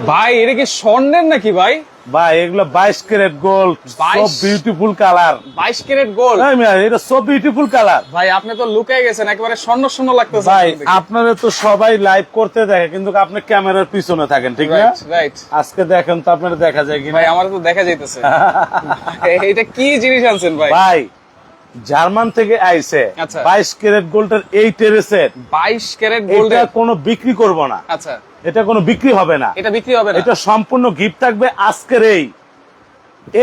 ভাই এটা কি স্বর্ণের নাকি ভাই? ভাই এগুলো 22 ক্যারেট গোল্ড, সব বিউটিফুল কালার। 22 carat gold? এটা সব বিউটিফুল কালার। ভাই আপনি তো লুকাই গেছেন, একেবারে স্বর্ণ স্বর্ণ লাগতেছে। ভাই আপনারা তো সবাই লাইভ করতে দেখে, কিন্তু আপনি ক্যামেরার পিছনে থাকেন, ঠিক না? রাইট। আজকে দেখেন তো আপনারা দেখা যায় কিনা? ভাই আমার তো দেখা যাইতেছে। এটা কি জিনিস আনছেন ভাই? ভাই জার্মান থেকে আইছে। আচ্ছা। 22 ক্যারেট গোল্ডের এই টেরেসেট 22 ক্যারেট গোল্ড এটা কোনো বিক্রি করব না। আচ্ছা, এটা কোনো বিক্রি হবে না। এটা বিক্রি হবে না? এটা সম্পূর্ণ গিফট থাকবে আজকের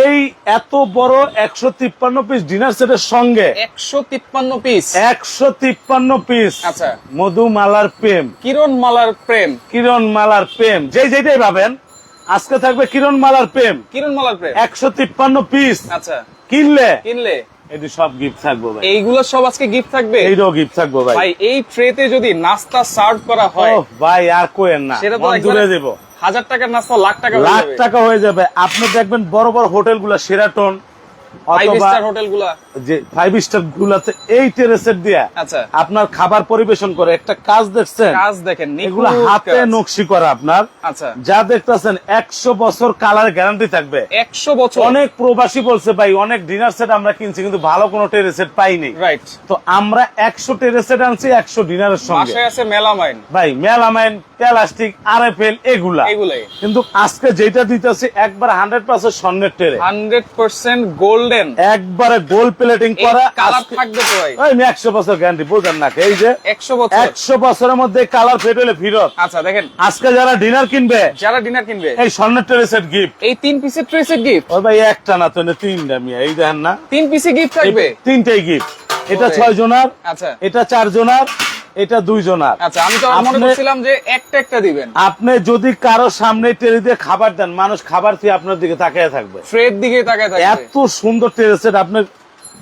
এই এত বড় 153 পিস ডিনার সেটের সঙ্গে। 153 পিস? 153 পিস। আচ্ছা। মধুমালার প্রেম, কিরণমালার প্রেম, কিরণমালার প্রেম, যেটাই ভাবেন আজকে থাকবে কিরণমালার প্রেম। কিরণমালার প্রেম 153 পিস। আচ্ছা। কিনলে এটি সব গিফট থাকবে ভাই। এইগুলো সব আজকে গিফট থাকবে? এইটাও গিফট থাকবে ভাই। ভাই এই ট্রেতে যদি নাস্তা সার্ভ করা হয়, ওহ ভাই আর কোয়েন না, সেটা তো মন জুড়ে দেব। 1000 টাকার নাস্তা লাখ টাকা হয়ে লাখ যাবে। টাকা হয়ে যাবে। আপনি দেখবেন বড় বড় হোটেল গুলা, সেরাটন 5 অথবা স্টার হোটেল গুলা, যে 5 স্টার গুলাতে এই টেরেসেট দিয়া আচ্ছা, আপনার খাবার পরিবেশন করে। একটা কাজ দেখছেন? কাজ দেখেন, এগুলা হাতে নকশি করা আপনার। আচ্ছা। যা দেখতেছেন 100 বছর কালার গ্যারান্টি থাকবে। 100 বছর? অনেক প্রবাসী বলছে ভাই অনেক ডিনার সেট আমরা কিনছি কিন্তু ভালো কোনো টেরেসেট পাইনি। রাইট। তো আমরা 100 টেরেসেট আনছি 100 ডিনারের সঙ্গে। পাশে আছে মেলামাইন ভাই মেলামাইন, প্লাস্টিক, আরএফএল এগুলাই। কিন্তু আজকে যেটা দিতেছি একবার 100% স্বর্ণের টেরে, 100% গোল্ডেন, একবারে গোল্ড প্লেটিং করা। কালার থাকবে তো ভাই? ওই 100 বছর গ্যারান্টি, বুঝেন না? এই যে 100 বছর, 100 বছরের মধ্যে কালার ফেড হলে ফিরত। আচ্ছা দেখেন, আজকে যারা ডিনার কিনবে, এই স্বর্ণের ট্রে সেট গিফট। এই 3 পিসের ট্রে সেট গিফট? ওই ভাই একটা না তো, তিনটা মিয়া, এই দেখেন না, 3 পিসে গিফট থাকবে? তিনটাই গিফট। এটা 6 জনার, আচ্ছা, এটা 4 জনার, এটা 2 জনার। আচ্ছা, আমি তো মনে করছিলাম যে একটা দিবেন। আপনি যদি কারো সামনে ট্রে দিয়ে খাবার দেন, মানুষ খাবার দিয়ে আপনার দিকে তাকিয়ে থাকবে, ট্রের দিকে তাকিয়ে থাকবে। এত সুন্দর ট্রে সেট। আপনার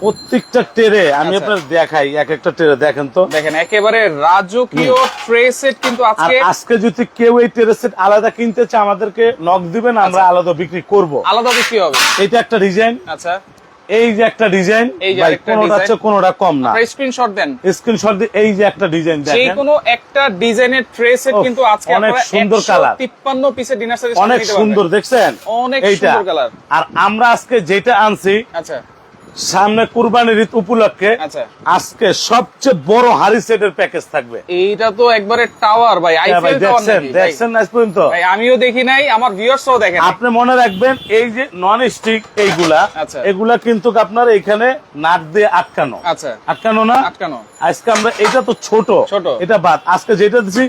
প্রত্যেকটা ট্রে আমি আপনার দেখাই, এক একটা ট্রে দেখেন তো। দেখেন একেবারে রাজকীয় ট্রে সেট। কিন্তু আজকে যদি কেউ এই ট্রে সেট আলাদা কিনতে চায় আমাদেরকে নক দিবেন, আমরা আলাদা বিক্রি করব। আলাদা বিক্রি হবে? এটা একটা ডিজাইন। আচ্ছা, এই যে একটা ডিজাইন, কোনোটা হচ্ছে কোনোটা কম না। স্ক্রিনশট দেন, স্ক্রিনশট দিয়ে এই যে একটা ডিজাইন দেখেন। যে কোনো একটা ডিজাইনের ট্রে সেট কিন্তু আজকে অনেক সুন্দর কালার, 153 পিসের ডিনার সেট অনেক সুন্দর, দেখছেন? অনেক সুন্দর কালার। আর আমরা আজকে যেটা আনছি, আচ্ছা, সামনে কুরবানির ঈদ উপলক্ষে, আচ্ছা, আজকে সবচেয়ে বড় হাড়ি সেটের প্যাকেজ থাকবে। এইটা তো একবারে টাওয়ার ভাই, আইফেল টাওয়ার নাকি? দেখছেন না পর্যন্ত? ভাই আমিও দেখি নাই, আমার ভিউয়ার্সও দেখেন। আপনি মনে রাখবেন এই যে নন স্টিক এইগুলা, আচ্ছা, এগুলা কিন্তু আপনার এখানে নাট দিয়ে আটকানো। আচ্ছা, আটকানো না, আটকানো। আজকে আমরা এটা তো ছোট, এটা বাদ। আজকে যেটা দিচ্ছি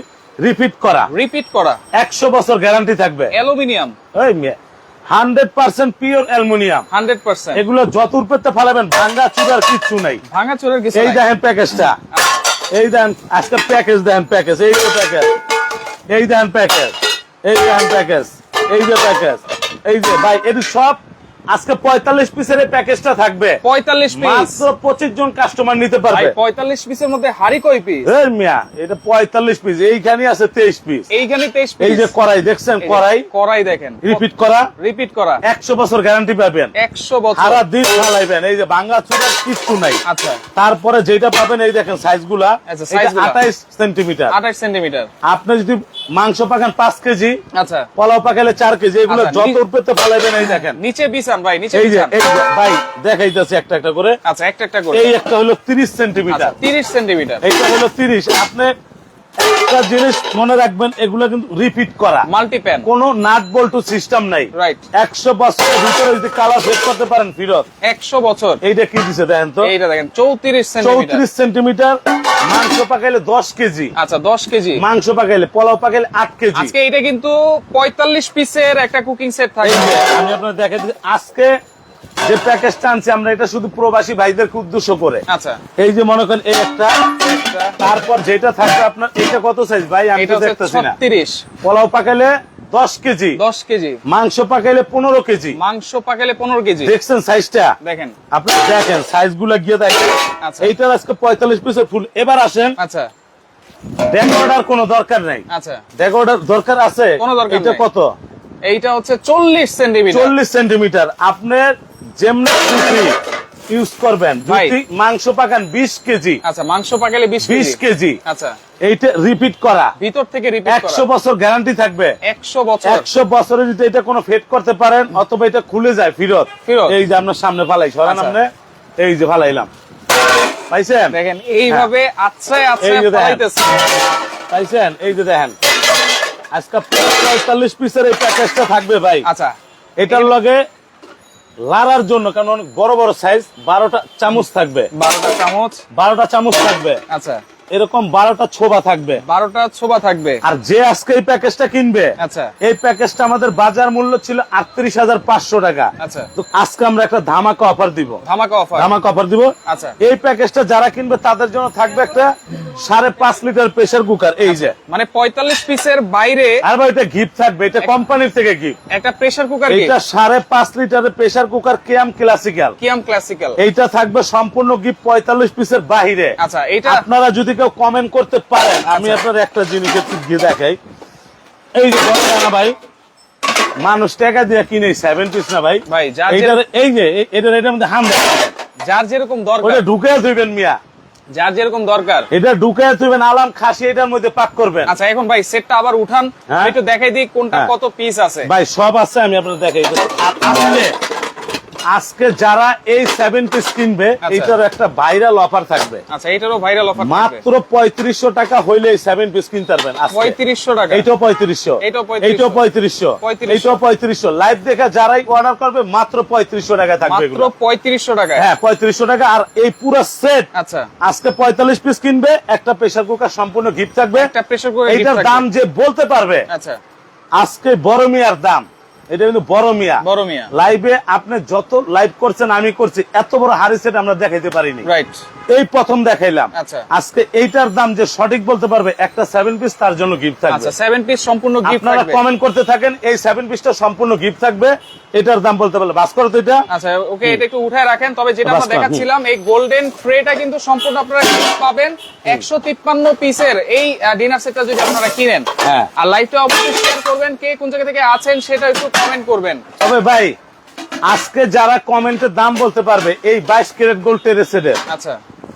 রিপিট করা 100 বছর গ্যারান্টি থাকবে। অ্যালুমিনিয়াম, ওই 100% পিওর অ্যালুমিনিয়াম, 100%। এগুলো যত উপরতে ফালাবেন ভাঙা চুরার কিচ্ছু নাই, ভাঙা চুরার কিছু এই নাই। দেখেন প্যাকেজটা, এই দেখেন আজকে প্যাকেজ, দেখেন প্যাকেজ, এই যে প্যাকেজ, এই দেখেন প্যাকেজ, এই দেখেন প্যাকেজ, এই যে প্যাকেজ, এই যে ভাই এটি সব আজকে 45 পিসের এই প্যাকেজটা থাকবে। 45 পিস, মাত্র 25 জন কাস্টমার নিতে পারবে। 45 পিসের মধ্যে হাড়ি কয় পিস? এই মিয়া এটা 45 পিস, এইখানে আছে 23 পিস। এইখানে 23 পিস। এই যে কড়াই দেখছেন, কড়াই দেখেন, রিপিট করা 100 বছর গ্যারান্টি পাবেন। 100 বছর সারা দিন চালাইবেন। এই যে ভাঙা চুরা কিচ্ছু নাই। আচ্ছা, তারপরে যেটা পাবেন এই দেখেন সাইজগুলা, আচ্ছা, 28 সেন্টিমিটার। 28 সেন্টিমিটার। আপনি যদি মাংস পাকান 5 কেজি, আচ্ছা, পোলাও পাকালে 4 কেজি, এগুলো যত উপরে ফালাইবেন। এই দেখেন নিচে বিছান ভাই, নিচে এই যে বিছান। এই যে ভাই দেখাইতেছি একটা একটা করে। আচ্ছা, একটা করে। এই একটা হলো 30 সেন্টিমিটার, 30 সেন্টিমিটার। এইটা হলো 30। আপনি একটা জিনিস মনে রাখবেন, এগুলো কিন্তু রিপিট করা, মাল্টিপ্যান, কোনো নাট বল্টু সিস্টেম নাই। রাইট। 100 বছরের ভিতরে যদি কালার সেট করতে পারেন ফিরত। 100 বছর। এইটা কি দিছে দেখেন তো, এইটা দেখেন 34 সেন্টিমিটার। 34 সেন্টিমিটার। মাংস পাকাইলে 10 কেজি। আচ্ছা, 10 কেজি মাংস পাকাইলে, পোলাও পাকাইলে 8 কেজি। আজকে এটা কিন্তু 45 পিসের একটা কুকিং সেট থাকবে। আমি আপনাদের দেখাই দিচ্ছি আজকে যে প্যাকেজটা আনছি আমরা, এটা শুধু প্রবাসী ভাইদেরকে উদ্দেশ্য করে। আচ্ছা, এই যে মনে করেন এই একটা, তারপর যেটা থাকবে আপনার, এটা কত সাইজ ভাই আমি তো দেখতেছি না। 36। পোলাও পাকাইলে 10 কেজি, 10 কেজি। মাংস পাকাইলে 15 কেজি। মাংস পাকাইলে 15 কেজি। দেখছেন সাইজটা? দেখেন, আপনি দেখেন সাইজগুলো গিয়ে দেখেন। আচ্ছা, এইটার আজকে 45 পিসের ফুল। এবার আসেন, আচ্ছা, ডেকোরেটর কোনো দরকার নাই। আচ্ছা, ডেকোরেটর দরকার আছে? কোনো দরকার এটা নাই। কত? এইটা হচ্ছে 40 সেন্টিমিটার। 40 সেন্টিমিটার। আপনার যেমনি খুশি ইউজ করবেন। ভাই। যদি মাংস পাকান 20 কেজি, আচ্ছা মাংস পাকালে 20 20 কেজি, আচ্ছা এইটা রিপিট করা ভিতর থেকে রিপিট 100 করা বছর গ্যারান্টি থাকবে। 100 বছর 100 বছরে যদি এটা কোনো ফেট করতে পারেন অথবা এটা খুলে যায় ফিরত, ফেরত। এই যে আপনার সামনে ফালাই সরান আচ্ছা। আপনি, এই যে ফালাইলাম, পাইছেন? দেখেন এইভাবে আচ্ছায় এই আচ্ছায় যে দেখেন। পালাইতেছে। পাইছেন? এই যে দেখেন আজকে 45 পিসের এই প্যাকেজটা থাকবে ভাই। আচ্ছা এটার লগে লাড়ার জন্য, কারণ অনেক বড় বড় সাইজ, 12টা চামচ থাকবে, 12টা চামচ 12টা চামচ থাকবে, আচ্ছা এরকম 12টা ছোবা থাকবে। 12টা ছোবা থাকবে আর যে আজকে এই প্যাকেজটা কিনবে, আচ্ছা এই প্যাকেজটা আমাদের বাজার মূল্য ছিল 38,500 টাকা। আচ্ছা তো আজকে আমরা একটা ধামাকা অফার দিব, ধামাকা অফার ধামাকা অফার দিব। আচ্ছা এই প্যাকেজটা যারা কিনবে তাদের জন্য থাকবে একটা 5.5 লিটার প্রেসার কুকার, এই যে। মানে 45 পিসের বাইরে আর ভাই এটা গিফট থাকবে, এটা কোম্পানির থেকে গিফট। একটা প্রেসার কুকার এটা 5.5 লিটারের প্রেসার কুকার কেয়াম ক্লাসিক্যাল, কিয়াম ক্লাসিক্যাল। এইটা থাকবে সম্পূর্ণ গিফট 45 পিসের বাহিরে। আচ্ছা এটা আপনারা যদি কেউ কমেন্ট করতে পারেন, আমি আপনার একটা জিনিস একটু দিয়ে দেখাই। এই যে বড় না ভাই, মানুষ টাকা দিয়ে কিনে 7 পিস না ভাই, ভাই যার এইটার এই যে এটার মধ্যে হাম দেখাবেন, যার যেরকম দরকার, ওটা ঢুকে দিবেন মিয়া, যার যেরকম দরকার। এটা ঢুকে দিবেন, আলাম খাসি এটার মধ্যে পাক করবেন। আচ্ছা এখন ভাই সেটটা আবার উঠান, হ্যাঁ। আমি একটু দেখাই দিই কোনটা হ্যাঁ। কত পিস আছে। ভাই সব আছে, আমি আপনার দেখাই। আর আসলে আজকে যারা এই 7 পিস কিনবে, আচ্ছা। এইটার একটা ভাইরাল অফার থাকবে। আচ্ছা এটারও ভাইরাল অফার থাকবে মাত্র 3500 টাকা হইলে এই 7 পিস কিনতে পারবেন আজকে। 3500 টাকা। এইটাও 3500, এইটাও 3500, এইটাও 3500, 3500, এইটাও 3500। লাইভ দেখা যারাই অর্ডার করবে মাত্র 3500 টাকা থাকবে মাত্র এগুলো। 3500 টাকায়। হ্যাঁ 3500 টাকা। আর এই পুরো সেট আচ্ছা আজকে 45 পিস কিনবে, একটা প্রেসার কুকার সম্পূর্ণ গিফট থাকবে। একটা প্রেসার কুকার gift এইটার থাকবে। দাম যে বলতে পারবে, আচ্ছা আজকে বড় মিয়ার দাম, এটা কিন্তু বড় মিয়া। বড় মিয়া লাইভে আপনি যত লাইভ করছেন আমি করছি, এত বড় হাড়ি সেট আমরা দেখাইতে পারিনি, রাইট। এই প্রথম দেখাইলাম। আচ্ছা। আজকে এইটার দাম যে সঠিক বলতে পারবে, একটা 7 পিস তার জন্য গিফট থাকবে। আচ্ছা 7 পিস সম্পূর্ণ গিফট আপনারা থাকবে। কমেন্ট করতে থাকেন, এই 7 পিসটা সম্পূর্ণ গিফট থাকবে। এটার দাম বলতে পারলে বাস করো তো এটা। আচ্ছা ওকে এটা একটু উঠায় রাখেন। তবে যেটা আমরা বাস কর, দেখাচ্ছিলাম এই গোল্ডেন ট্রেটা কিন্তু সম্পূর্ণ আপনারা gift পাবেন 153 পিসের এই ডিনার সেটটা যদি আপনারা কিনেন। হ্যাঁ। আর লাইভটা অবশ্যই শেয়ার করবেন, কে কোন জায়গা থেকে আছেন সেটা একটু কমেন্ট করবেন। তবে ভাই আজকে যারা কমেন্টের দাম বলতে পারবে, এই 22 ক্যারেট গোল্ড টেরে সেটের আচ্ছা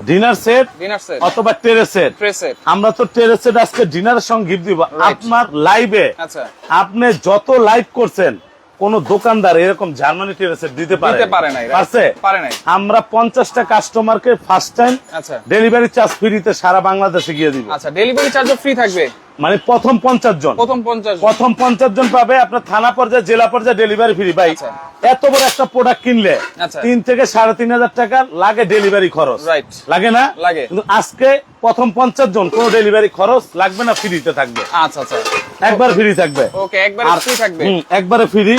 ডিনার সেট ডিনার সেট অথবা টেরে সেট, ট্রে সেট আমরা তো টেরে সেট আজকে ডিনারের সঙ্গে গিফট দিব আপনার লাইভে। আচ্ছা আপনি যত লাইভ করছেন, কোন দোকানদার এরকম জার্মানি টেরে সেট দিতে দিতে পারে নাই, right? পারছে? পারে নাই। আমরা 50টা কাস্টমারকে ফার্স্ট টাইম আচ্ছা ডেলিভারি চার্জ ফ্রিতে সারা বাংলাদেশে গিয়ে দিব। আচ্ছা ডেলিভারি চার্জও ফ্রি থাকবে। মানে প্রথম 50 জন, প্রথম 50 প্রথম 50 জন পাবে আপনার থানা পর্যায়ে, জেলা পর্যায়ে ডেলিভারি ফ্রি। ভাই আচ্ছা। এত বড় একটা প্রোডাক্ট কিনলে আচ্ছা। 3 থেকে 3500 টাকা লাগে ডেলিভারি খরচ, Right. লাগে না? লাগে। কিন্তু আজকে প্রথম 50 জন কোনো ডেলিভারি খরচ লাগবে না, ফ্রিতে থাকবে, আচ্ছা আচ্ছা একবার ফ্রি থাকবে। ওকে একবারে আর ফ্রি থাকবে। একবারে ফ্রি,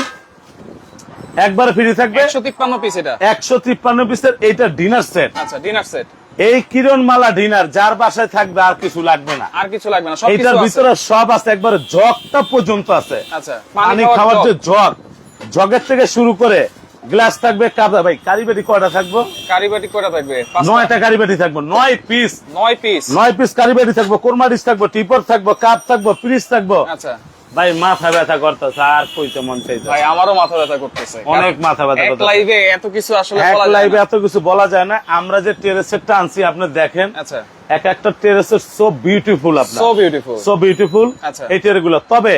একবারে ফ্রি থাকবে। 153 পিস এটা। 153 পিসের এইটা ডিনার সেট। আচ্ছা ডিনার সেট এই কিরণমালা ডিনার যার বাসায় থাকবে আর কিছু লাগবে না। আর কিছু লাগবে না, সব এইটার কিছু আছে। ভিতরে সব আছে, একবারে জগটা পর্যন্ত আছে। আচ্ছা পানি খাওয়ার যে জগ, জগের থেকে শুরু করে গ্লাস থাকবে, কাদা। ভাই কারিবাটি কয়টা থাকবো? কারিবাটি কয়টা থাকবে? 9টা কারিবাটি থাকবো, 9 পিস, 9 পিস। 9 পিস কারিবাটি থাকবো, কোরমাডিস থাকবো, টিপর থাকবো, কাপ থাকবো, ফ্রিজ থাকবো। আচ্ছা ভাই মাথা ব্যথা করতেছে, আর কইতে মন চাইছে, ভাই আমারও মাথা ব্যথা করতেছে। অনেক মাথা ব্যথা এক করতেছে। লাইভে এত কিছু আসলে এক বলা যায় লাইভে না। এত কিছু বলা যায় না। আমরা যে টেরেসেটটা আনছি আপনি দেখেন, আচ্ছা এক একটা টেরেসের সো বিউটিফুল, আপনার সো বিউটিফুল। সো বিউটিফুল আচ্ছা। এই টেরেগুলো। তবে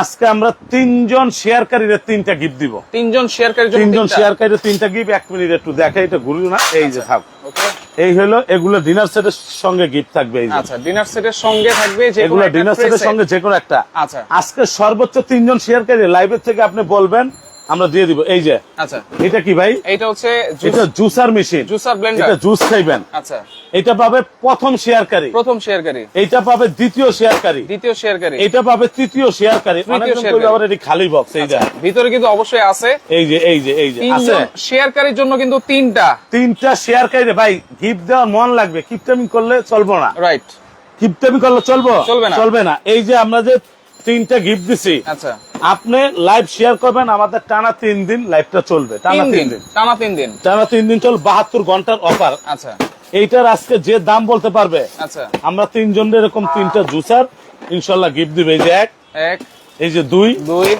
আজকে আমরা 3 জন শেয়ারকারীর 3টা গিফট দিব। 3 জন শেয়ারকারীর জন্য 3 জন 3টা। শেয়ারকারীর 3টা গিফট। 1 মিনিট একটু দেখাই, এটা ঘুরি না, এই যে থাক। ওকে এই হলো এগুলো ডিনার সেটের সঙ্গে গিফট থাকবে। এই যে আচ্ছা ডিনার সেটের সঙ্গে থাকবে যে এগুলো ডিনার সেটের সঙ্গে যে কোনো একটা। আচ্ছা আজকে সর্বোচ্চ 3 জন শেয়ারকারী লাইভের থেকে আপনি বলবেন, আমরা দিয়ে দিব। এই যে আচ্ছা এটা কি ভাই? এইটা হচ্ছে এটা জুসার মেশিন, জুসার ব্লেন্ডার। এটা জুস খাইবেন। আচ্ছা এটা পাবে প্রথম শেয়ারকারী, প্রথম শেয়ারকারী। এইটা পাবে দ্বিতীয় শেয়ারকারী, দ্বিতীয় শেয়ারকারী। এটা পাবে তৃতীয় শেয়ারকারী। তৃতীয় অনেকজন শেয়ারকারী। কইবে আবার এটি খালি বক্স, এই যে ভিতরে কিন্তু অবশ্যই আছে। এই যে এই যে এই যে 3 আছে। জন শেয়ারকারীর জন্য কিন্তু 3টা 3টা শেয়ারকারী। ভাই গিফট দেওয়ার মন লাগবে, কিপটামি করলে চলবো না। রাইট কিপটামি করলে চলবো? চলবে না। চলবে না। এই যে আমরা যে 3টা গিফট দিছি, আচ্ছা আপনি লাইভ শেয়ার করবেন, আমাদের টানা 3 দিন লাইভটা চলবে, টানা 3 3 দিন দিন, টানা 3 দিন। টানা 3 দিন চল, 72 ঘন্টার অফার। আচ্ছা এইটার আজকে যে দাম বলতে পারবে, আচ্ছা আমরা 3 জনের এরকম 3টা জুসার ইনশাল্লাহ গিফট দিবে। এই যে 1, এক এই যে 2, 2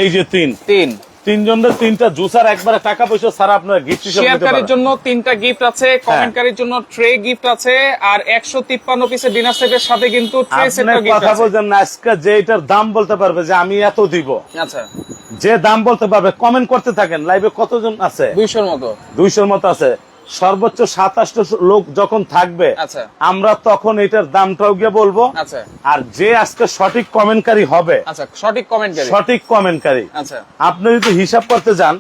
এই যে 3, 3 তিনজনের তিনটা জুসার একবারে টাকা পয়সা ছাড়া আপনার গিফট হিসেবে নিতে শেয়ারকারীর পারেন। জন্য 3টা গিফট আছে, কমেন্টকারীর জন্য ট্রে গিফট আছে, আর 153 পিসের ডিনার সেটের সাথে কিন্তু ট্রে আপনি সেটও গিফট কথা আছে। বলছেন না, আজকে যে এটার দাম বলতে পারবে যে আমি এত দিব, আচ্ছা, যে দাম বলতে পারবে কমেন্ট করতে থাকেন। লাইভে কতজন আছে? 200 মতো। 200 মতো আছে। সর্বোচ্চ 27টা লোক যখন থাকবে আচ্ছা আমরা তখন এটার দামটাও গিয়ে বলবো। আচ্ছা আর যে আজকে সঠিক কমেন্টকারী হবে, আচ্ছা, সঠিক কমেন্টকারী। সঠিক কমেন্টকারী, আচ্ছা আপনি যদি হিসাব করতে যান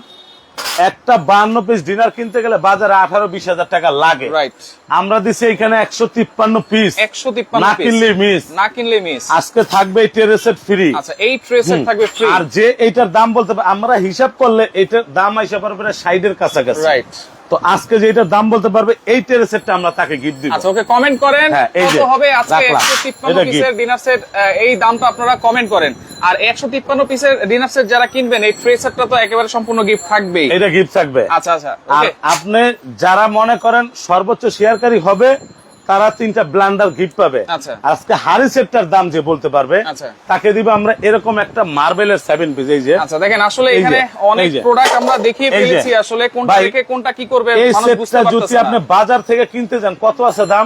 একটা 52 পিস ডিনার কিনতে গেলে বাজারে 18-20 হাজার টাকা লাগে। রাইট, আমরা দিছি এখানে 153 পিস, 153 না পিস, কিনলে মিস। না কিনলে মিস। আজকে থাকবে এই টেরে সেট ফ্রি। আচ্ছা, এই ট্রে সেট থাকবে ফ্রি। আর যে এইটার দাম বলতে পারে, আমরা হিসাব করলে এটার দাম আইসা পারবে 60 এর কাছাকাছি। রাইট, তো আজকে যে এটার দাম বলতে পারবে এই টেরে সেটটা আমরা তাকে গিফট দিব। আচ্ছা ওকে, কমেন্ট করেন হ্যাঁ, এই যে কত হবে আজকে রাখলাম। 153 এটা পিসের gift। ডিনার সেট, এই দামটা আপনারা কমেন্ট করেন। আর 153 পিসের ডিনার সেট যারা কিনবেন, এই ট্রে সেটটা তো একেবারে সম্পূর্ণ গিফট থাকবেই। এটা গিফট থাকবে। আচ্ছা আচ্ছা, আর ওকে। আপনি যারা মনে করেন সর্বোচ্চ শেয়ারকারী হবে তারা 3টা ব্লান্ডার গিফট পাবে। আচ্ছা। আজকে হাড়ি সেটটার দাম যে বলতে পারবে আচ্ছা। তাকে দিব আমরা এরকম একটা মার্বেলের 7 পিস। এই যে আচ্ছা দেখেন, আসলে এই যে, এখানে অনেক এই যে। প্রোডাক্ট আমরা দেখিয়ে এই যে। ফেলেছি, আসলে কোনটা ভাই, রেখে কোনটা কি করবে এই মানুষ বুঝতে সেটটা যদি পারতেছে আপনি না। বাজার থেকে কিনতে যান কত আছে দাম?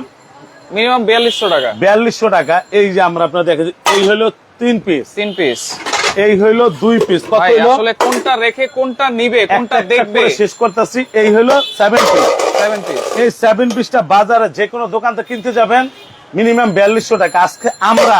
মিনিমাম 4200 টাকা। 4200 টাকা। এই যে আমরা আপনার দেখেছি, এই হলো 3 পিস, 3 পিস। এই হইলো 2 পিস। কত ভাই হইলো? আসলে কোনটা রেখে কোনটা নিবে, কোনটা একটা একটা দেখবে। করে শেষ করতেছি। এই হলো 7 পিস। 7 পিস। এই 7 পিসটা বাজারে যে কোনো দোকান থেকে কিনতে যাবেন মিনিমাম 4200 টাকা। আজকে আমরা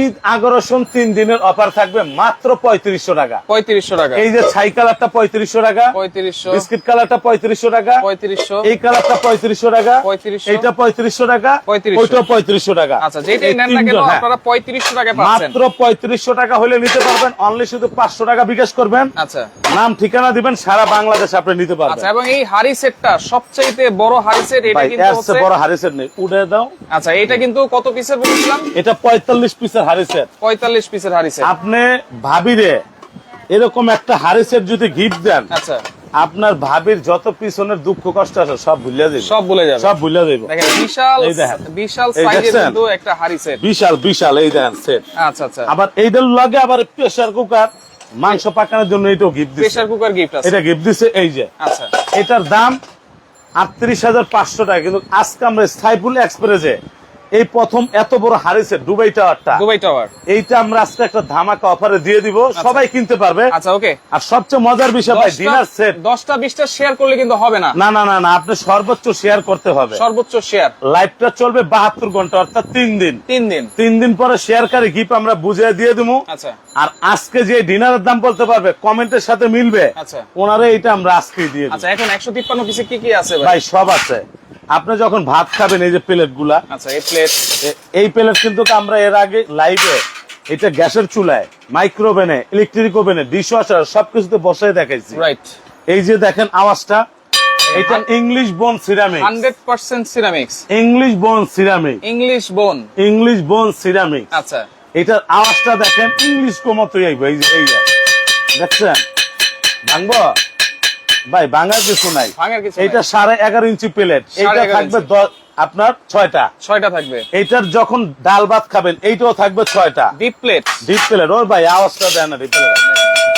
ঈদ আগরসন 3 দিনের অফার থাকবে মাত্র 3500 টাকা। 3500 টাকা। এই যে ছাই কালারটা 3500 টাকা, 3500, বিস্কিট কালারটা 3500 টাকা, 3500, এই কালারটা 3500 টাকা, 3500, এইটা 3500 টাকা, 3500, ওইটাও 3500 টাকা। আচ্ছা যেটাই এই নেন না কেন তিনজন, হ্যাঁ। আপনারা 3500 টাকা পাচ্ছেন। মাত্র 3500 টাকা হলে নিতে পারবেন। অনলি শুধু 500 টাকা বিকাশ করবেন, আচ্ছা নাম ঠিকানা দিবেন, সারা বাংলাদেশ আপনি নিতে পারবেন। আচ্ছা, এবং এই হাড়ি সেটটা সবচাইতে বড় হাড়ি সেট, এটা ভাই কিন্তু এর চেয়ে হচ্ছে, বড় হারিসের নেই, উড়ে দাও। আচ্ছা এটা কিন্তু কত পিসের বলেছিলাম? এটা 45 পিসের হারিসের। 45 পিসের হাড়ি সেট। আপনি ভাবিরে এরকম একটা হারিসের যদি গিফট দেন, আচ্ছা, আপনার ভাবির যত পিছনের দুঃখ কষ্ট আছে সব ভুলে যাবে, সব ভুলে যাবে। সব ভুলে যাবে। দেখেন বিশাল এই দেখেন। বিশাল এই সাইজের দেখছেন? কিন্তু একটা হাড়ি সেট। বিশাল বিশাল এই দেন সেট। আচ্ছা আচ্ছা, আবার এইটার লগে আবার প্রেসার কুকার, মাংস পাকানোর জন্য এটাও গিফট দিচ্ছে। প্রেসার কুকার গিফট আছে। এটা গিফট দিচ্ছে। এই যে আচ্ছা এটার দাম 38,500 টাকা। কিন্তু আজকে আমরা সাইফুল এক্সপ্রেসে এই প্রথম এত বড় হারিসে দুবাই টাওয়ারটা, দুবাই টাওয়ার। এইটা আমরা আজকে একটা ধামাকা অফারে দিয়ে দিব, সবাই কিনতে পারবে। আচ্ছা ওকে, আর সবচেয়ে মজার বিষয় ভাই, ডিনার সেট 10টা 20টা শেয়ার করলে কিন্তু হবে না। না না না না, আপনি সর্বোচ্চ শেয়ার করতে হবে। সর্বোচ্চ শেয়ার। লাইভটা চলবে 72 ঘন্টা, অর্থাৎ 3 দিন। 3 দিন। 3 দিন পরে শেয়ারকারী গিফট আমরা বুঝিয়ে দিয়ে দিব। আচ্ছা আর আজকে যে ডিনারের দাম বলতে পারবে কমেন্টের সাথে মিলবে, আচ্ছা ওনারে এটা আমরা আজকেই দিয়ে দিব। আচ্ছা, এখন 153 পিসে কি কি আছে ভাই? ভাই সব আছে। আপনি যখন ভাত খাবেন, এই যে প্লেট গুলা, আচ্ছা এই প্লেট, এই প্লেট কিন্তু আমরা এর আগে লাইভে এটা গ্যাসের চুলায়, মাইক্রোওভেনে, ইলেকট্রিক ওভেনে, ডিশ ওয়াশার সবকিছুতে বসায় দেখাইছি। রাইট। এই যে দেখেন আওয়াজটা, এটা ইংলিশ বোন সিরামিক, 100% সিরামিক্স। ইংলিশ বোন সিরামিক, ইংলিশ বোন। ইংলিশ বোন সিরামিক। আচ্ছা এটার আওয়াজটা দেখেন ইংলিশ কোমতই আইব। এই যে এই যে দেখছেন, ভাঙবো ভাই, ভাঙার কিছু নাই। ভাঙার কিছু এটা 11.5 ইঞ্চি প্লেট, এইটা 11.5 থাকবে ইঞ্চি। আপনার 6টা। 6টা থাকবে। এইটার যখন ডাল ভাত খাবেন এইটাও থাকবে 6টা ডিপ প্লেট। Deep plate. ওর ভাই আওয়াজটা দেয় না, ডিপ প্লেট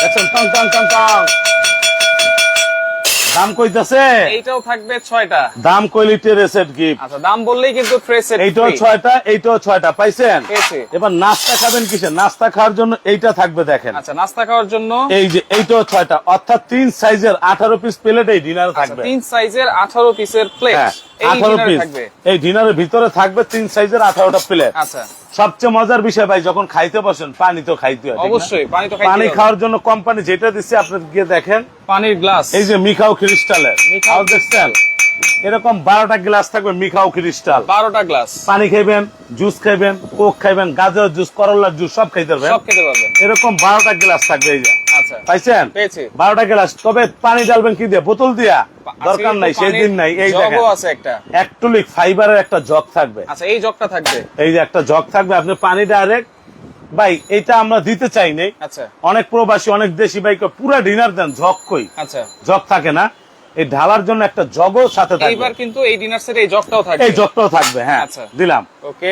দেখছেন, টং টং টং টং। দাম কইতাছে, এইটাও থাকবে 6টা। দাম কইলি টেরেসেট গিফট। আচ্ছা, দাম বললেই কিন্তু ট্রে সেট। এইটাও 6টা, এইটাও 6টা পাইছেন। পেয়েছি। এবার নাস্তা খাবেন কিসে? নাস্তা খাওয়ার জন্য এইটা থাকবে দেখেন। আচ্ছা, নাস্তা খাওয়ার জন্য এই যে এইটাও 6টা, অর্থাৎ 3 সাইজের 18 পিস প্লেট এই ডিনারে থাকবে। 3 সাইজের 18 পিসের প্লেট হ্যাঁ, এই 18 ডিনারে পিস থাকবে। এই ডিনারের ভিতরে থাকবে 3 সাইজের 18টা প্লেট। আচ্ছা, সবচেয়ে মজার বিষয় ভাই, যখন খাইতে বসেন পানি তো খাইতে হয়, ঠিক না? অবশ্যই পানি তো খাইতে পানি হবে। খাওয়ার জন্য কোম্পানি যেটা দিচ্ছে আপনি গিয়ে দেখেন, পানির গ্লাস। এই যে মিখাও ক্রিস্টালের, মিখাও দেখছেন এরকম 12টা গ্লাস থাকবে মিখাও ক্রিস্টাল। 12টা গ্লাস। পানি খাইবেন, জুস খাইবেন, কোক খাইবেন, গাজর জুস, করলার জুস সব খাইতে পারবেন। সব খেতে পারবেন। এরকম 12টা গ্লাস থাকবে। এই যে আচ্ছা, পাইছেন পেয়েছি। 12টা গ্লাস। তবে পানি ডালবেন কি দিয়ে? বোতল দিয়া, দরকার নাই, আজকে সেই কিন্তু দিন নাই। এই পানির দেখেন জগও আছে একটা। অ্যাক্টোলিক ফাইবারের একটা জগ থাকবে। আচ্ছা, এই জগটা থাকবে। এই যে একটা জগ থাকবে, আপনি পানি ডাইরেক্ট, ভাই এটা আমরা দিতে চাই নাই। আচ্ছা অনেক প্রবাসী, অনেক দেশি ভাই পুরা ডিনার দেন, জগ কই? আচ্ছা জগ থাকে না। এই ঢালার জন্য একটা জগও সাথে থাকবে। এইবার কিন্তু এই ডিনার সেটে এই জগটাও থাকবে। এই জগটাও থাকবে, হ্যাঁ আচ্ছা। দিলাম। ওকে,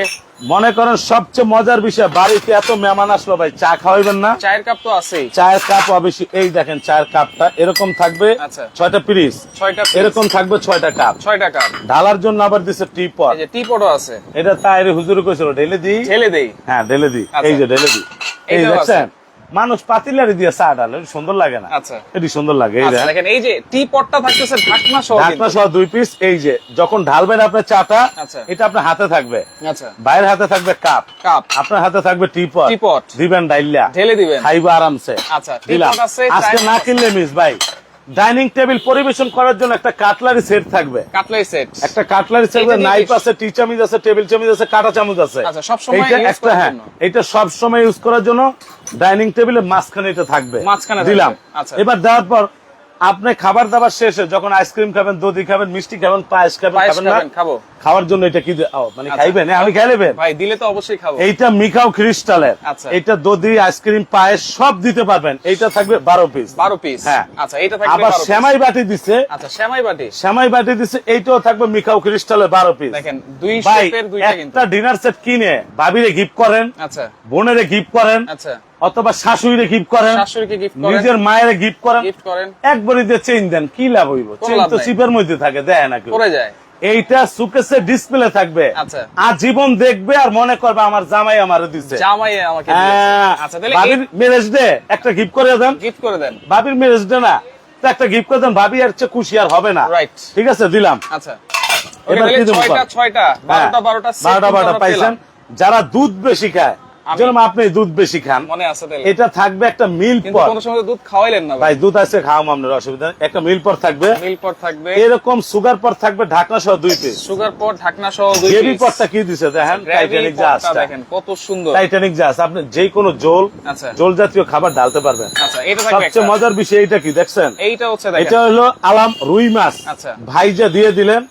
মনে করেন সবচেয়ে মজার বিষয়, বাড়িতে এত মেহমান আসলো ভাই, চা খাওয়াইবেন না? চায়ের কাপ তো আছেই। চায়ের কাপ অবশ্যই, এই দেখেন চায়ের কাপটা এরকম থাকবে। আচ্ছা। 6টা পিস, 6টা এরকম থাকবে 6টা কাপ। 6টা কাপ। ঢালার জন্য আবার দিছে টিপট। এই যে টিপটও আছে। এটা তাইরে হুজুর কইছিল ঢেলে দিই, ঢেলে দেই। হ্যাঁ ঢেলে দিই। আচ্ছা। এই যে ঢেলে দিই, এই এটাও আছে। দেখছেন মানুষ পাতিলারি দিয়ে চা ঢালে, এটা সুন্দর লাগে না? আচ্ছা। এটি সুন্দর লাগে। এই আচ্ছা, দেখেন দেখেন এই যে টিপটটা থাকতেছে ঢাকনা সহ ঢাকনা কিন্তু। সহ 2 পিস। এই যে যখন ঢালবেন আপনার চাটা, আচ্ছা। এটা আপনার হাতে থাকবে, আচ্ছা, বাইরের হাতে থাকবে কাপ, কাপ আপনার হাতে থাকবে টিপট। টিপট। দিবেন ডাইল্লা, ঢেলে দিবেন। খাইবা আরামসে। আচ্ছা, দিলাম। টিপট আছে, আজকে চায়ের না কাপ আছে। কিনলে মিস ভাই, ডাইনিং টেবিল পরিবেশন করার জন্য একটা কাটলারি সেট থাকবে। কাটলাই সেট। একটা কাটলারি সেট, এইটা দিয়ে নাইফ বেশ। আছে, টি চামচ আছে, টেবিল চামচ আছে, কাঁটা চামচ আছে। আচ্ছা, সবসময় এইটা use একটা, করার হ্যাঁ জন্য। এটা সব সময় ইউজ করার জন্য ডাইনিং টেবিলের মাঝখানে এটা থাকবে। মাঝখানে থাকবে। দিলাম। আচ্ছা। এবার দেওয়ার পর আপনি খাবার দাবার শেষে যখন আইসক্রিম খাবেন, দধি খাবেন, মিষ্টি খাবেন, পায়েস খাবেন, পায়েস খাবেন না? খাবেন, খাবো। খাওয়ার জন্য এটা কি মানে আচ্ছা। খাইবেন? হ্যাঁ, আমি খাইলেবেন। ভাই দিলে তো অবশ্যই খাবো। এইটা মিকাও ক্রিস্টালের। আচ্ছা। এটা দধি, আইসক্রিম, পায়েস সব দিতে পারবেন। এইটা থাকবে 12 পিস। 12 পিস। হ্যাঁ। আচ্ছা, এটা থাকবে আবার 12 পিস। সেমাই বাটি দিছে, আচ্ছা, সেমাই বাটি। সেমাই বাটি দিছে, এইটাও থাকবে মিকাও ক্রিস্টালের 12 পিস। দেখেন দুই ভাই শেপের দুইটা কিন্তু। একটা ডিনার সেট কিনে ভাবিরে গিফট করেন, আচ্ছা, বোনেরে গিফট করেন, আচ্ছা। অথবা শাশুড়িরে গিফট করেন, শাশুড়িকে গিফট করেন, নিজের মায়ের গিফট করেন, গিফট করেন, একবারই দিয়ে চেইন দেন, কি লাভ হইব? কোনো চেইন লাভ তো নাই। চিপের মধ্যে থাকে, দেয় না কেউ। পড়ে যায়। এইটা সুকেসে ডিসপ্লে থাকবে, আচ্ছা। আজীবন দেখবে আর মনে করবে আমার জামাই আমারে দিছে। জামাই আমাকে দিয়েছে। হ্যাঁ, আচ্ছা, তাহলে ভাবির ম্যারেজ ডে একটা গিফট করে দেন, গিফট করে দেন। ভাবির ম্যারেজ ডে না তো একটা গিফট করে দেন, ভাবি আর চেয়ে খুশি আর হবে না। Right. ঠিক আছে, দিলাম। আচ্ছা, ওকে, এবার তাহলে কি দেবো? 6টা 6টা 12টা 12টা সেট 12টা কিন্তু আমরা পাইছেন। পেলাম। যারা দুধ বেশি খায়, যেরকম আপনি দুধ বেশি খান, মনে আছে তাহলে। এটা থাকবে একটা মিল কিন্তু পর। কোনো সময় তো দুধ খাওয়াইলেন না ভাই। ভাই দুধ আছে, খাওয়াম আপনার অসুবিধা নেই। একটা মিল পর থাকবে, মিল পট থাকবে, এরকম সুগার পর থাকবে, ঢাকনা সহ 2 পিস। সুগার পট, ঢাকনা সহ 2 গ্রেভি পিস। পরটা কি দিছে দেখেন, টাইটানিক জাহাজটা দেখেন কত সুন্দর। টাইটানিক জাহাজ। আপনি যে কোনো জল, আচ্ছা। জল জাতীয় খাবার ঢালতে পারবেন। আচ্ছা, এটা থাকবে একটা। সবচেয়ে মজার বিষয় এটা কি দেখছেন? এইটা হচ্ছে দেখেন। এটা হলো আলাম রুই মাছ। আচ্ছা। ভাইজা দিয়ে দিলেন,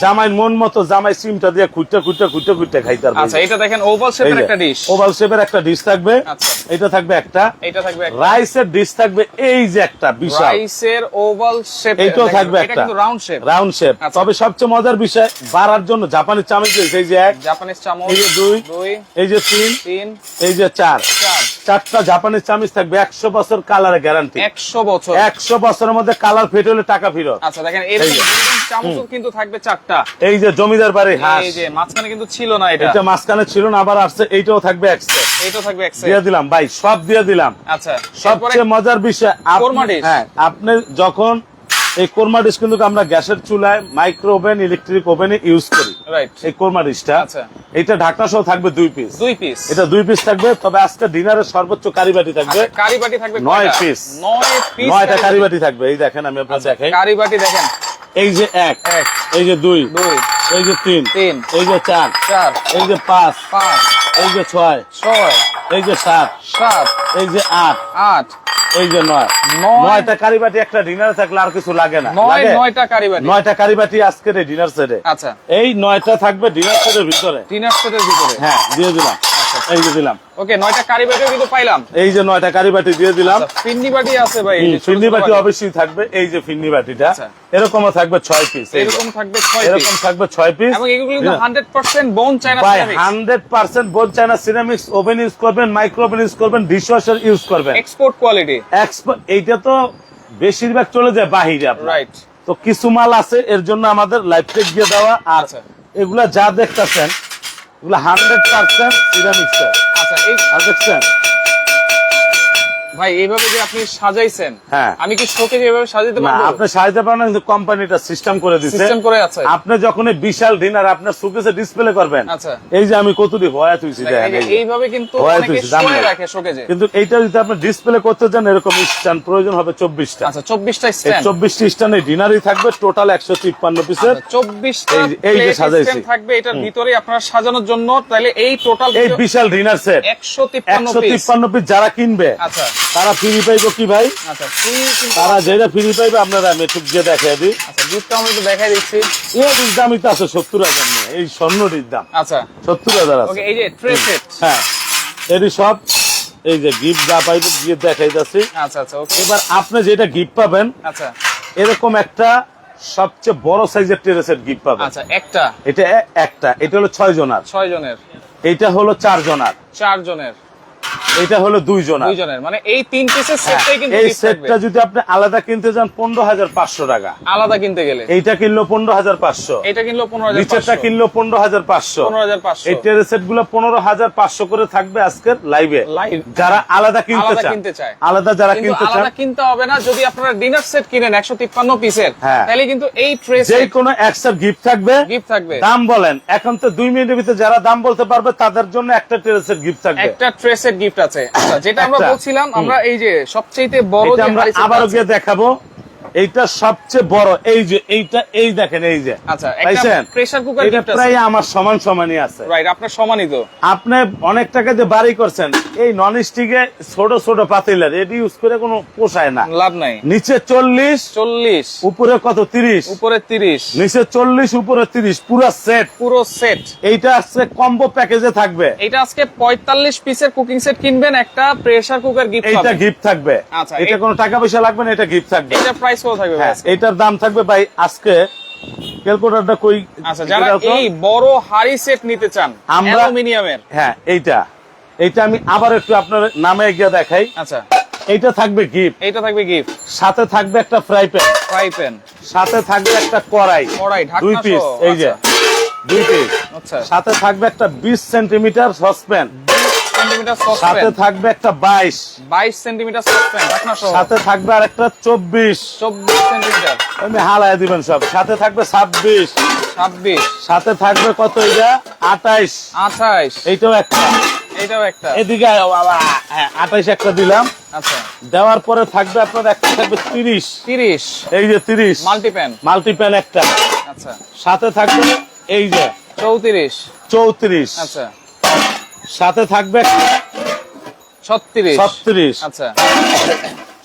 জামাই মন মতো জামাই সিমটা দিয়ে খুঁটটা খাইতে পারবে। আচ্ছা, এটা দেখেন ওভাল শেপের একটা ডিশ। ওভাল শেপের একটা ডিশ থাকবে। আচ্ছা। এটা থাকবে একটা। এটা থাকবে একটা। রাইসের ডিশ থাকবে, এই যে একটা বিশাল রাইসের ওভাল শেপ। এইটাও থাকবে এটা একটা। কিন্তু রাউন্ড শেপ। Round shape. আচ্ছা। তবে সবচেয়ে মজার বিষয়, বাড়ার জন্য জাপানি চামচ দিয়েছে, এই যে 1, জাপানিজ চামচ। এই যে 2, 2, এই যে 3, 3, এই যে 4, 4। 4টা জাপানি চামচ থাকবে। 100 বছর কালারের গ্যারান্টি। 100 বছর। 100 বছরের মধ্যে কালার ফেট হলে টাকা ফেরত। আচ্ছা, দেখেন এরকম এই যে। চামচও কিন্তু থাকবে 4টা। এই যে জমিদার বাড়ি হাঁস, এই যে মাঝখানে কিন্তু ছিল না এটা। এটা মাঝখানে ছিল না, আবার আসছে, এইটাও থাকবে এক্সট্রা। এইটা থাকবে এক দিয়ে দিলাম ভাই, সব দিয়ে দিলাম। আচ্ছা, সবচেয়ে মজার বিষয় কোরমা ডিশ। হ্যাঁ, আপনি যখন এই কোরমা ডিশ কিন্তু আমরা গ্যাসের চুলায়, মাইক্রো ওভেন, ইলেকট্রিক ওভেনে ইউজ করি। রাইট। এই কোরমা ডিশটা, আচ্ছা। এটা ঢাকনা সহ থাকবে 2 পিস। 2 পিস। এটা 2 পিস থাকবে। তবে আজকে ডিনারের সর্বোচ্চ কারিবাটি থাকবে কারি বাটি থাকবে 9 কয়টা? পিস। 9 পিস। 9টা কারিবাটি থাকবে। এই দেখেন, আমি আপনার দেখাই। কারি বাটি দেখেন। এই যে 1, এক, এই যে 2, 2, এই যে 3, 3, এই যে 4, 4, এই যে 5, 5, এই যে 6, 6, এই যে 7, 7, এই যে 8, 8, এই যে 9। 9টা কারিবাটি একটা ডিনারে থাকলে আর কিছু লাগে না। 9, লাগে? 9টা কারি বাটি। 9টা কারিবাটি আজকের এই ডিনার সেটে। আচ্ছা, এই 9টা থাকবে ডিনার সেটের ভিতরে। ডিনার সেটের ভিতরে। হ্যাঁ, দিয়ে দিলাম। এই যে দিলাম। ওকে, 9টা কারি বাটিও কিন্তু পাইলাম। এই যে 9টা কারিবাটি দিয়ে দিলাম। আচ্ছা, ফিন্নি বাটি আছে ভাই। এই যে ছোট ফিন্নি ছোট বাটি বাটি। অবশ্যই থাকবে। এই যে ফিন্নি বাটিটা আচ্ছা। এরকমও থাকবে 6 পিস। এরকম থাকবে 6 এরকম পিস। থাকবে 6 পিস। এবং এগুলো কিন্তু 100% বোন চায়না ভাই ceramics. 100% bone china ceramics. Oven use করবেন, মাইক্রো ওভেন ইউজ করবেন, ডিশওয়াশার ইউজ করবেন। Export quality. এক্সপার্ট। এইটা তো বেশিরভাগ চলে যায় বাহিরে আপনার। রাইট। তো কিছু মাল আছে, এর জন্য আমাদের লাইফ টেক দিয়ে দেওয়া। আর আচ্ছা। এগুলা যা দেখতেছেন, এগুলা 100% সিরামিক্স। আচ্ছা, এই আর দেখছেন ভাই এইভাবে যে আপনি সাজাইছেন, হ্যাঁ। আমি কি শোকে যেভাবে সাজাতে না, পারবো? আপনি সাজাতে পারেন না, কিন্তু কোম্পানিটা সিস্টেম করে দিচ্ছে। সিস্টেম করে আছে। আপনি যখন এই বিশাল ডিনার আপনার সুকেসে ডিসপ্লে করবেন, আচ্ছা। এই যে আমি কতটি হয়া তুইছি দেখেন, দেখেন, এই এই যে যে। এইভাবে কিন্তু হয়া অনেকে তুইছি, দাম শোয়ে নেই। রাখে শোকেজে। কিন্তু এইটা যদি আপনি ডিসপ্লে করতে চান, এরকম স্ট্যান্ড প্রয়োজন হবে 24টা। আচ্ছা, 24টা এই স্ট্যান্ড। 24টি স্ট্যান্ডে ডিনারই থাকবে টোটাল 153 পিসের। 24টা এই যে প্লেট সাজাইছি। স্ট্যান্ড থাকবে এটার ভিতরে আপনার সাজানোর জন্য। তাহলে এই টোটাল এই বিশাল ডিনার সেট 153 পিস। 153 পিস যারা কিনবে, আচ্ছা, তারা ফ্রি পাইবো কি ভাই? আচ্ছা, ফ্রি কিন্তু। তারা যেটা ফ্রি পাইবে আপনারা আমি একটু দিয়ে দেখাই দিই। আচ্ছা, দুধটা আমরা একটু দেখাই দিচ্ছি। এই দামই তো আছে 70,000 নিয়ে। এই স্বর্ণটির দাম আচ্ছা, 70,000 আছে। ওকে, এই যে ট্রে সেট। হ্যাঁ, এটি সব এই যে গিফট যা পাইবে দিয়ে দেখাই যাচ্ছি। আচ্ছা, আচ্ছা, ওকে। এবার আপনি যেটা গিফট পাবেন, আচ্ছা, এরকম একটা সবচেয়ে বড় সাইজের ট্রে সেট গিফট পাবেন। আচ্ছা, একটা এটা হলো 6 জনার, 6 জনের, এইটা হলো 4 জনার, 4 জনের, এইটা হলো 2 জনার। 2 জনের, মানে এই 3 পিসের সেটটাই কিন্তু এই gift থাকবে। সেটটা যদি আপনি আলাদা কিনতে যান 15,500 টাকা, আলাদা কিনতে গেলে এইটা কিনলো 15,500, এটা কিনলো নিচেরটা 15,500, কিনলো 15,500। 15,500। এই ট্রে সেট গুলো 15,500 করে থাকবে আজকের লাইভে। লাইভ যারা আলাদা কিনতে আলাদা চান, কিনতে চায়, আলাদা যারা কিন্তু কিনতে চান, আলাদা কিনতে হবে না। যদি আপনারা ডিনার সেট কিনেন 153 পিসের, হ্যাঁ। তাহলে কিন্তু এই ট্রে যে সেট কোনো একসাথে গিফট থাকবে। গিফট থাকবে। দাম বলেন, এখন তো 2 মিনিটের ভিতরে যারা দাম বলতে পারবে তাদের জন্য একটা ট্রে সেট গিফট থাকবে। একটা ট্রে সেট গিফট আছে। আচ্ছা, যেটা আমরা একটা। বলছিলাম, আমরা এই যে সবচেয়ে বড় এটা যে আমরা হাড়ি সেটটা আবারও আছে। গিয়ে দেখাবো। এইটা সবচেয়ে বড়, এই যে এইটা, এই দেখেন, এই যে আচ্ছা, একটা পাইছেন? প্রেসার কুকার এটা গিফট আছে। প্রায় আমার সমানই আছে। রাইট, আপনার সম্মানিত। আপনি অনেক টাকা দিয়ে বাড়ি করছেন, এই নন স্টিকে ছোট ছোট পাতিলের এটি ইউজ করে কোনো পোষায় না। লাভ নাই। নিচে 40, 40, উপরে কত 30, উপরে 30, নিচে 40, উপরে 30, পুরো সেট। পুরো সেট। এইটা আজকে কম্বো প্যাকেজে থাকবে। এটা আজকে 45 পিসের কুকিং সেট কিনবেন, একটা প্রেসার কুকার গিফট এইটা পাবেন। গিফট থাকবে। আচ্ছা, এটা কোনো টাকা পয়সা লাগবে না, এটা গিফট থাকবে। এটা প্রাইস কত থাকবে ভাই হ্যাঁ, আজকে? এটার দাম থাকবে ভাই আজকে ক্যালকুলেটরটা কই। আচ্ছা, যারা এটা তো- এই বড় হাড়ি সেট নিতে চান আমরা- অ্যালুমিনিয়ামের, হ্যাঁ, এইটা আমি আবার একটু আপনার নামে গিয়ে দেখাই। আচ্ছা, এইটা থাকবে গিফট, এইটা থাকবে গিফট। সাথে থাকবে একটা ফ্রাই প্যান, ফ্রাই প্যান, সাথে থাকবে একটা কড়াই, কড়াই, ঢাকনা 2 পিস, সহ। এই যে 2 পিস, আচ্ছা, সাথে থাকবে একটা 20 সেন্টিমিটার সসপ্যান, 20 সেন্টিমিটার সাথে সসপ্যান, থাকবে একটা 22 সেন্টিমিটার সসপ্যান, ঢাকনা সহ, সাথে থাকবে আর একটা 24, 24 সেন্টিমিটার, আমি হালায় দিবেন সব, সাথে থাকবে 26, 26, সাথে থাকবে কত, এটা 28, 28, এইটাও একটা, এইটাও একটা। এদিকে আয় বাবা, হ্যাঁ 28 একটা দিলাম। আচ্ছা, দেওয়ার পরে থাকবে আপনার একটা থাকবে 30, 30 এই যে 30 মাল্টিপ্যান। মাল্টিপ্যান একটা, আচ্ছা, সাথে থাকবে এই যে 34, 34, আচ্ছা, সাথে থাকবে একটা 36, 36, আচ্ছা।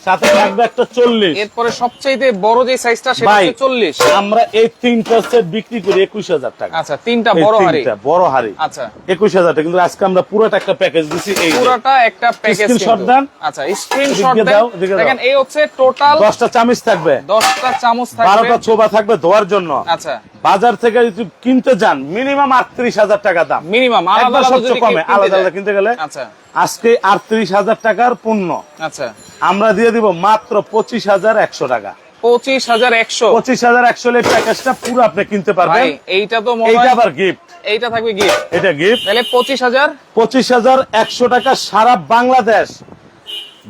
সাথে থাকবে একটা 40। এরপরে সবচেয়ে বড় যে সাইজটা সেটা ভাই, হচ্ছে 40। আমরা এই 3টা সেট বিক্রি করি 21,000 টাকা। আচ্ছা, 3টা এই বড় হাড়ি। 3টা বড় হাড়ি, আচ্ছা, 21,000 টাকা। কিন্তু আজকে আমরা পুরোটা একটা প্যাকেজ দিছি, এই যে পুরোটা একটা প্যাকেজ। Screenshot দেন। আচ্ছা, স্ক্রিনশট এদিকে দেন। দাও, এদিকে দাও। দেখেন, এই হচ্ছে টোটাল 10টা চামচ থাকবে, 10টা চামচ থাকবে। 12টা ছোবা থাকবে ধোয়ার জন্য। আচ্ছা, বাজার থেকে যদি কিনতে যান মিনিমাম 38,000 টাকা দাম, মিনিমাম আলাদা একবার আলাদা সবচেয়ে যদি কমে, কিনতে আলাদা যায়। আলাদা কিনতে গেলে। আচ্ছা, আজকে 38,000 টাকার পণ্য আচ্ছা, আমরা দিয়ে দিব মাত্র 25,100 টাকা। 25,100। 25,100 এই প্যাকেজটা পুরো আপনি কিনতে পারবেন। ভাই, এইটা তো মনে এইটা হয় আবার গিফট, এইটা থাকবে গিফট। এটা গিফট। তাহলে 25,000। 25,100 টাকা সারা বাংলাদেশ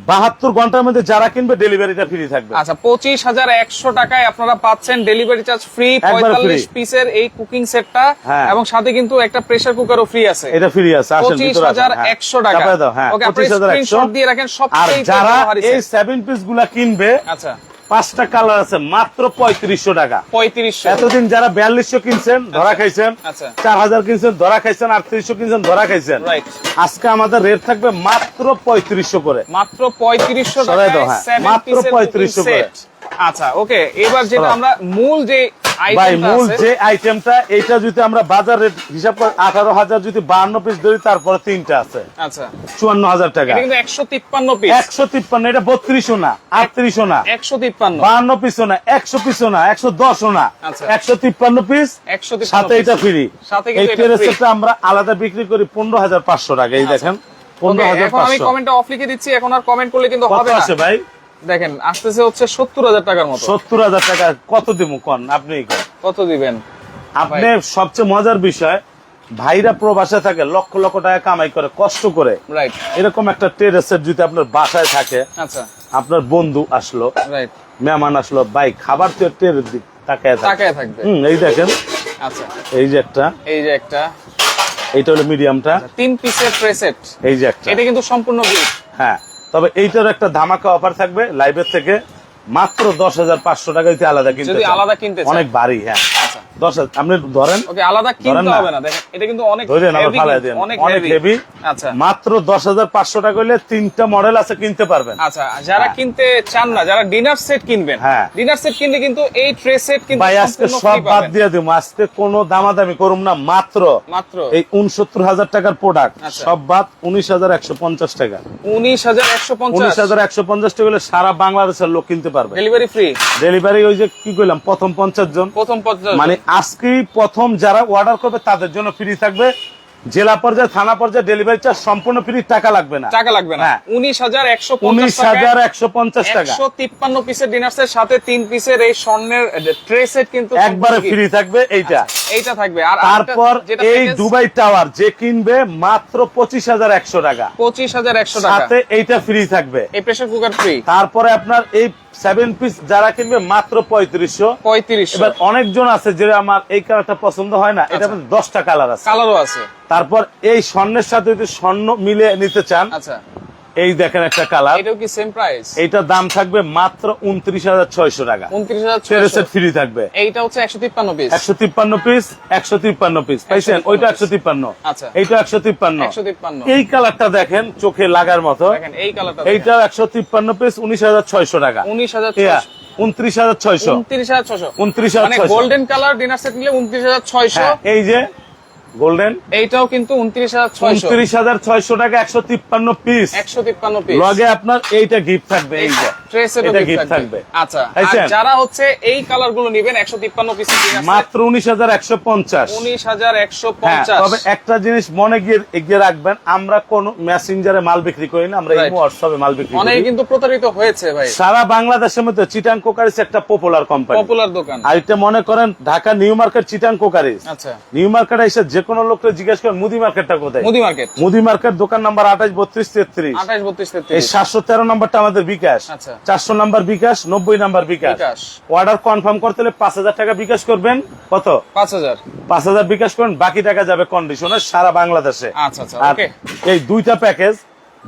72 ঘন্টার মধ্যে যারা কিনবে ডেলিভারিটা ফ্রি থাকবে। আচ্ছা, 25,100 টাকায় আপনারা পাচ্ছেন ডেলিভারি চার্জ ফ্রি, একবার 45 free। পিসের এই কুকিং সেটটা, হ্যাঁ। এবং সাথে কিন্তু একটা প্রেসার কুকারও ফ্রি আছে। এটা ফ্রি আছে, আসেন ভিতরে আসেন। হ্যাঁ। 25,100 টাকা। চাপায় দাও, হ্যাঁ, ওকে, আপনারা 25,100। স্ক্রিনশট দিয়ে রাখেন আর সবচেয়ে যারা বড় হাড়ি এই সেট। 7 পিস গুলা কিনবে, আচ্ছা, 5টা কালার আছে, মাত্র 3500 টাকা। 3500। এতদিন যারা 4200 কিনছেন ধরা খাইছেন, আচ্ছা। 4000 কিনছেন ধরা খাইছেন, 3800 কিনছেন ধরা খাইছেন। রাইট। আজকে আমাদের রেট থাকবে মাত্র 3500 করে। মাত্র 3500 সরাই দাও, টাকায় হ্যাঁ, 7 মাত্র পিসের 3500 cooking set। আচ্ছা, ওকে, এবার যেটা সরাও। আমরা মূল যে ভাই, আইটেমটা মূল আছে, যে আইটেমটা, এইটা যদি আমরা বাজার রেট হিসাব করে 18,000 যদি 52 পিস ধরি, তারপরে 3টা আছে আচ্ছা, 54,000 টাকা। এটা কিন্তু 153 পিস। 153, এটা 3200 না, 3800 না, 153, 52 পিসও না, 100 পিসও না, 110ও না, আচ্ছা। 153 পিস, 153 সাথে এটা ফ্রি। সাথে এই কিন্তু এটা free। টেরেসটা আমরা আলাদা বিক্রি করি 15,500 টাকা। এই দেখেন, ওকে, এখন আমি 15,500। কমেন্টটা অফ লিখে দিচ্ছি, এখন আর কমেন্ট করলে কিন্তু কত হবে না। আছে ভাই? দেখেন, আসতেছে হচ্ছে 70,000 টাকার মতো। 70,000 টাকা কত দিব কোন আপনি? কত দিবেন? আপনি সবচেয়ে মজার বিষয়, ভাইরা প্রবাসে থাকে, লক্ষ লক্ষ টাকা কামাই করে, কষ্ট করে। রাইট, এরকম একটা টেরেসের যদি আপনার বাসায় থাকে, আচ্ছা, আপনার বন্ধু আসলো, রাইট, মেহমান আসলো, ভাই খাবার তো টেরের দিক তাকায় থাকে। টাকায় থাকবে। এই দেখেন, আচ্ছা, এই যে একটা, এই যে একটা এইটা হলো মিডিয়ামটা, 3 পিসের ট্রে সেট, এই যে একটা। এটা কিন্তু সম্পূর্ণ গিফট। হ্যাঁ, তবে এইটার একটা ধামাকা অফার থাকবে লাইভের থেকে, মাত্র 10,500 টাকা যদি আলাদা কিনতে যদি চান। আলাদা কিনতে চান। অনেক ভারী, হ্যাঁ। আচ্ছা, 10,000 আপনি ধরেন, ওকে, আলাদা ধরেন কিনতে না। হবে না। দেখেন, এটা কিন্তু অনেক ধরেন আবার heavy ফালাই কিন্তু, দেন, অনেক অনেক হেভি। হেভি। আচ্ছা, মাত্র 10,500 টাকা হইলে 3টা মডেল আছে, কিনতে পারবেন। আচ্ছা, যারা হ্যাঁ। কিনতে চান না, যারা ডিনার সেট কিনবেন, হ্যাঁ। ডিনার সেট কিনলে কিন্তু এই ট্রে সেট কিন্তু ভাই আজকে সম্পূর্ণ সব free বাদ পাবেন। দিয়ে দিব, আজকে কোনো দামাদামি করুম না, মাত্র মাত্র এই 69,000 টাকার প্রোডাক্ট আচ্ছা। সব বাদ 19,150 টাকা। 19,150। 19,150 টাকা হলে সারা বাংলাদেশের লোক কিনতে পারবে। Delivery free. ডেলিভারি ওই যে কি কইলাম প্রথম 50 জন, প্রথম 50 মানে আজকেই প্রথম যারা অর্ডার করবে তাদের জন্য ফ্রি থাকবে। জেলা পর্যায়ে থানা পর্যায়ে ডেলিভারি চার্জ সম্পূর্ণ ফ্রি, টাকা লাগবে না। টাকা লাগবে না। হ্যাঁ। 19,150 টাকা। 153 পিসের ডিনার সেট সাথে 3 পিসের এই স্বর্ণের ট্রে সেট কিন্তু একবারে ফ্রি থাকবে এইটা। এইটা থাকবে। আর তারপর এই দুবাই টাওয়ার যে কিনবে মাত্র 25,100 টাকা, 25,100 টাকা সাথে এইটা ফ্রি থাকবে। এই প্রেসার কুকার ফ্রি। তারপরে আপনার এই 7 পিস যারা কিনবে মাত্র 3500। 3500। এবার অনেকজন আছে যে আমার এই কালারটা পছন্দ হয় না, এটা 10টা কালার আছে, কালারও আছে। তারপর এই স্বর্ণের সাথে যদি স্বর্ণ মিলে নিতে চান, আচ্ছা এই দেখেন একটা কালার, এটাও কি সেম প্রাইস? এইটার দাম থাকবে মাত্র 29,600 টাকা। 29,600 ফ্রি থাকবে। এইটা হচ্ছে 153 পিস। 153 পিস, 153 পিস পাইছেন। ওইটা 153, আচ্ছা এইটা 153। 153। এই কালারটা দেখেন চোখে লাগার মতো, দেখেন এই কালারটা। এইটা 153 পিস, 19,600 টাকা। 19,600। 29,600। 29,600। 29,600 মানে গোল্ডেন কালার ডিনার সেট নিলে 29,600। হ্যাঁ, এই যে গোল্ডেন, এইটাও কিন্তু 29,600। 29,600 টাকা, 153 পিস। 153 পিস। লগে আপনার এইটা গিফট থাকবে, এই যে ট্রে সেটও এটা গিফট গিফট থাকবে। থাকবে। আচ্ছা, আর পাইছেন? যারা হচ্ছে এই কালার গুলো নেবেন 153 পিসের ডিনার সেট মাত্র 19,150। 19,150। তবে একটা জিনিস মনে এগিয়ে রাখবেন, আমরা কোন মেসেঞ্জারে মাল বিক্রি করি না, আমরা Right. ইমো হোয়াটসঅ্যাপে মাল বিক্রি অনেকে করি। কিন্তু প্রতারিত হয়েছে ভাই। সারা বাংলাদেশের মধ্যে চিটাং কোকারিস একটা পপুলার কোম্পানি, পপুলার দোকান। আর এটা মনে করেন ঢাকা নিউ মার্কেট চিটাং কোকারিস। আচ্ছা, নিউ মার্কেট এসে যে কোনো লোককে জিজ্ঞেস করেন মুদি মার্কেটটা কোথায়। মুদি মার্কেট। মুদি মার্কেট দোকান নাম্বার 28 32 33। 28 32 এই 33। 713 নাম্বারটা আমাদের বিকাশ, আচ্ছা। 400 নাম্বার বিকাশ, 90 নাম্বার বিকাশ। বিকাশ। অর্ডার কনফার্ম করতে হলে 5,000 টাকা বিকাশ করবেন। কত? 5000। 5,000 বিকাশ করেন, বাকি টাকা যাবে কন্ডিশনে সারা বাংলাদেশে। আচ্ছা আচ্ছা, আর ওকে। এই দুইটা প্যাকেজ,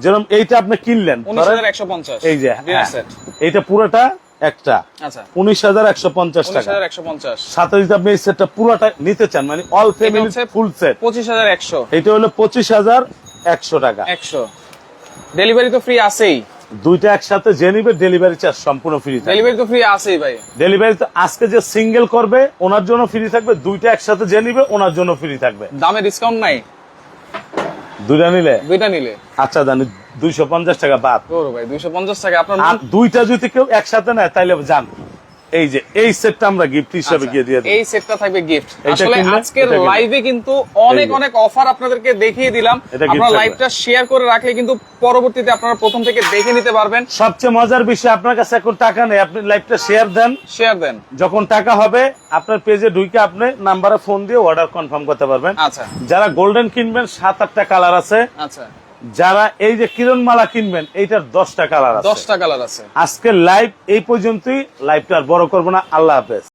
যেরকম এইটা আপনি কিনলেন, ধরেন 19,150। এই যে ডিনার হ্যাঁ, সেট। এইটা পুরোটা একটা আচ্ছা, 19,150 টাকা। 19,150। সাথে যদি আপনি এই সেটটা পুরোটা নিতে চান, মানে অল ফ্যামিলি হচ্ছে ফুল সেট, 25,100। এটা হলো 25,100 টাকা। 100। ডেলিভারি তো ফ্রি আছেই। দুইটা একসাথে যে নিবে ডেলিভারি চার্জ সম্পূর্ণ ফ্রি থাকবে। ডেলিভারি তো ফ্রি আছেই ভাই। ডেলিভারি তো আজকে যে সিঙ্গেল করবে ওনার জন্য ফ্রি থাকবে, দুইটা একসাথে যে নিবে ওনার জন্য ফ্রি থাকবে। দামে ডিসকাউন্ট নাই দুইটা নিলে? দুইটা নিলে। আচ্ছা জানি 250 টাকা বাদ। ওরে ভাই 250 টাকা আপনার আর দুইটা যদি কেউ একসাথে নেয় তাইলে যান, এই যে এই সেটটা আমরা গিফট হিসেবে গিয়ে দিয়ে দিই। এই সেটটা থাকবে গিফট। এইটা আসলে কিনলে, আজকের এটা কিনলে। লাইভে কিন্তু অনেক এই যে। অনেক অফার আপনাদেরকে দেখিয়ে দিলাম। এটা gift আপনারা থাকবে। লাইভটা শেয়ার করে রাখলে কিন্তু পরবর্তীতে আপনারা প্রথম থেকে দেখে নিতে পারবেন। সবচেয়ে মজার বিষয়, আপনার কাছে এখন টাকা নেই, আপনি লাইভটা শেয়ার দেন, শেয়ার দেন। যখন টাকা হবে আপনার পেজে ঢুকে আপনি নাম্বারে ফোন দিয়ে অর্ডার কনফার্ম করতে পারবেন। আচ্ছা যারা গোল্ডেন কিনবেন 7-8টা কালার আছে, আচ্ছা, যারা এই যে কিরণমালা কিনবেন এইটার 10টা কালার আছে। 10টা কালার আছে। আজকে লাইভ এই পর্যন্তই, লাইভটা আর বড় করবো না। আল্লাহ হাফেজ।